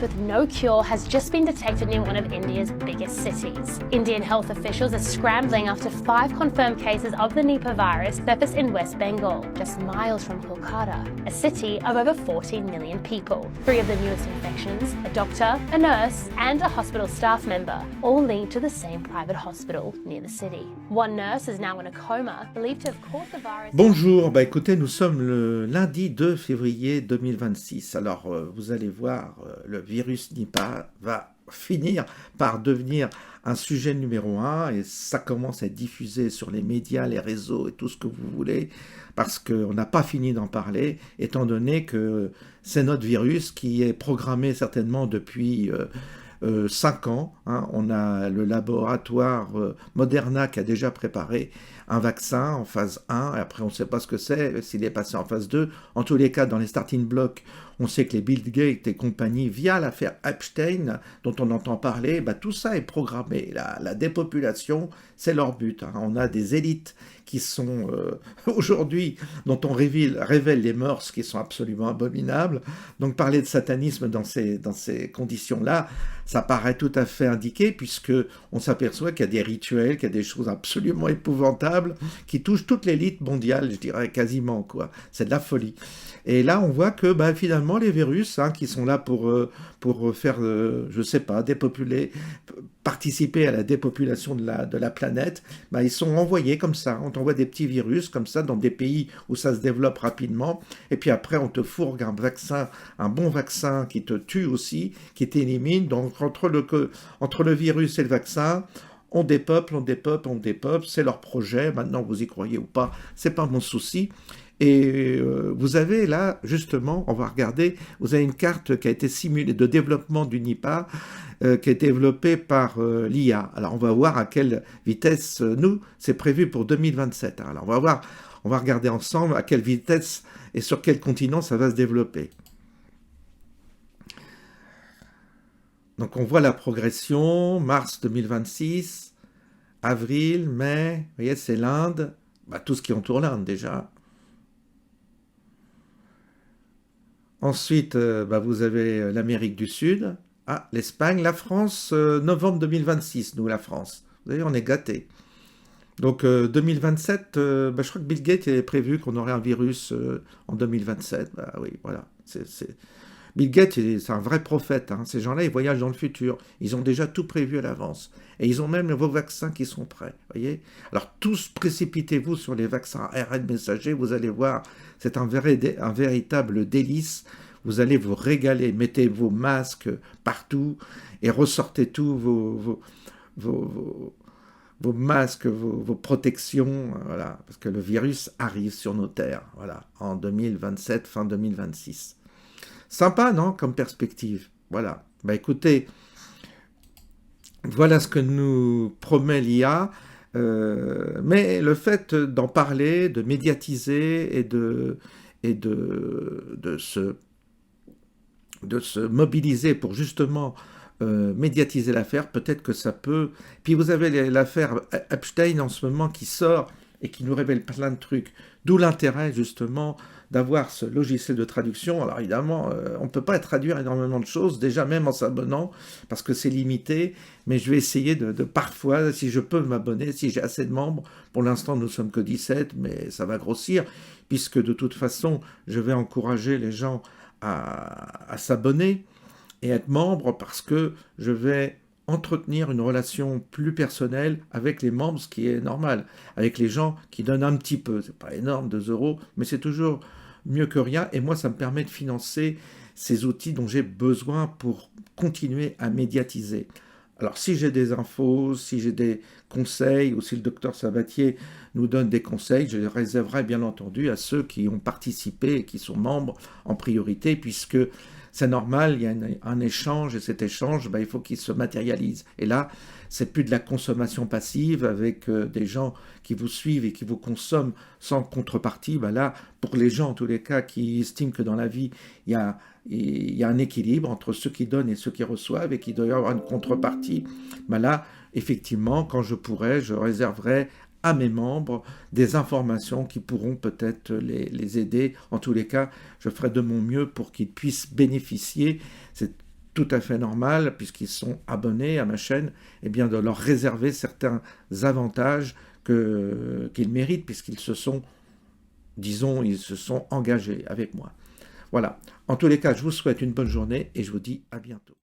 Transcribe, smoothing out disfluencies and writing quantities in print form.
with no cure has just been detected in one of India's biggest cities. Indian health officials are scrambling after 5 confirmed cases of the Nipah virus surfaced in West Bengal, just miles from Kolkata, a city of over 14 million people. 3 of the newest infections, a doctor, a nurse, and a hospital staff member, all linked to the same private hospital near the city. One nurse is now in a coma, believed to have caught the virus. Bonjour, écoutez, nous sommes le lundi 2 février 2026. Alors, vous allez voir, le virus Nipah va finir par devenir un sujet numéro 1 et ça commence à être diffusé sur les médias, les réseaux et tout ce que vous voulez parce qu'on n'a pas fini d'en parler étant donné que c'est notre virus qui est programmé certainement depuis 5 ans. Hein. On a le laboratoire Moderna qui a déjà préparé un vaccin en phase 1, et après on ne sait pas ce que c'est, s'il est passé en phase 2. En tous les cas, dans les starting blocks, on sait que les Bill Gates et compagnie, via l'affaire Epstein, dont on entend parler, tout ça est programmé. La dépopulation, c'est leur but. Hein. On a des élites qui sont aujourd'hui, dont on révèle les mœurs qui sont absolument abominables. Donc parler de satanisme dans ces conditions-là, ça paraît tout à fait indiqué, puisque on s'aperçoit qu'il y a des rituels, qu'il y a des choses absolument épouvantables, qui touchent toute l'élite mondiale, je dirais quasiment, quoi. C'est de la folie. Et là, on voit que finalement, les virus qui sont là pour faire, je sais pas, participer à la dépopulation de la planète, ils sont envoyés comme ça. On t'envoie des petits virus comme ça dans des pays où ça se développe rapidement. Et puis après, on te fourgue un bon vaccin qui te tue aussi, qui t'élimine. Donc entre le virus et le vaccin, on dépeuple, c'est leur projet. Maintenant, vous y croyez ou pas, c'est pas mon souci. Et vous avez là, justement, on va regarder, vous avez une carte qui a été simulée de développement du Nipah, qui a été développée par l'IA. Alors on va voir à quelle vitesse, nous, c'est prévu pour 2027. Alors on va regarder ensemble à quelle vitesse et sur quel continent ça va se développer. Donc on voit la progression, mars 2026, avril, mai, vous voyez, c'est l'Inde, tout ce qui entoure l'Inde déjà. Ensuite, vous avez l'Amérique du Sud, l'Espagne, la France, novembre 2026, nous, la France. Vous voyez, on est gâtés. Donc, 2027, je crois que Bill Gates avait prévu qu'on aurait un virus en 2027. Oui, voilà. Bill Gates, c'est un vrai prophète. Hein. Ces gens-là, ils voyagent dans le futur. Ils ont déjà tout prévu à l'avance. Et ils ont même vos vaccins qui sont prêts. Voyez. Alors, tous précipitez-vous sur les vaccins ARN messagers. Vous allez voir, c'est un véritable délice. Vous allez vous régaler. Mettez vos masques partout et ressortez tous vos masques, vos protections. Voilà, parce que le virus arrive sur nos terres. Voilà, en 2027, fin 2026. Sympa, non, comme perspective. Voilà. Écoutez, voilà ce que nous promet l'IA. Mais le fait d'en parler, de médiatiser et de se mobiliser pour justement médiatiser l'affaire, peut-être que ça peut... Puis vous avez l'affaire Epstein en ce moment qui sort et qui nous révèle plein de trucs. D'où l'intérêt justement d'avoir ce logiciel de traduction. Alors évidemment, on ne peut pas traduire énormément de choses, déjà même en s'abonnant, parce que c'est limité, mais je vais essayer de parfois, si je peux m'abonner, si j'ai assez de membres. Pour l'instant, nous ne sommes que 17, mais ça va grossir, puisque de toute façon, je vais encourager les gens à s'abonner et être membres, parce que je vais entretenir une relation plus personnelle avec les membres, ce qui est normal, avec les gens qui donnent un petit peu. C'est pas énorme, 2 €, mais c'est toujours mieux que rien. Et moi, ça me permet de financer ces outils dont j'ai besoin pour continuer à médiatiser. Alors, si j'ai des infos, si j'ai des conseils, ou si le docteur Sabatier nous donne des conseils, je les réserverai bien entendu à ceux qui ont participé et qui sont membres en priorité, puisque c'est normal, il y a un échange, et cet échange, il faut qu'il se matérialise. Et là, c'est plus de la consommation passive avec des gens qui vous suivent et qui vous consomment sans contrepartie. Là, pour les gens, en tous les cas, qui estiment que dans la vie, il y a un équilibre entre ceux qui donnent et ceux qui reçoivent, et qu'il doit y avoir une contrepartie. Là, effectivement, quand je pourrai, je réserverai à mes membres des informations qui pourront peut-être les aider. En tous les cas, je ferai de mon mieux pour qu'ils puissent bénéficier. C'est tout à fait normal, puisqu'ils sont abonnés à ma chaîne, eh bien de leur réserver certains avantages qu'ils méritent, puisqu'ils se sont, disons, ils se sont engagés avec moi. Voilà. En tous les cas, je vous souhaite une bonne journée et je vous dis à bientôt.